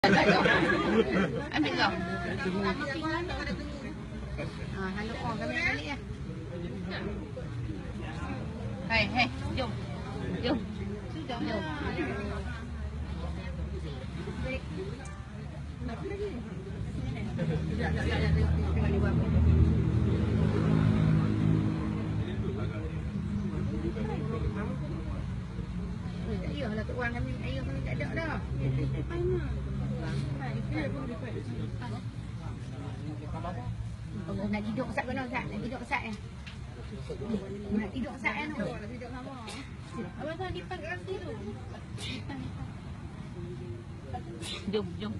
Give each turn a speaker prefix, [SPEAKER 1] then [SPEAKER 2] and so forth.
[SPEAKER 1] Ambil kau. Haluk kau kami balik ya. Hei, jom. Jom. Sudah. Jom. Iyalah tok wang kami, air kami tak ada dah. Nak tidur kesat kena Ustaz, nak tidur kesat ya. Nak tidur kesat kan? Nak tidur lama. Abang tadi pakai kaki tu. Jom.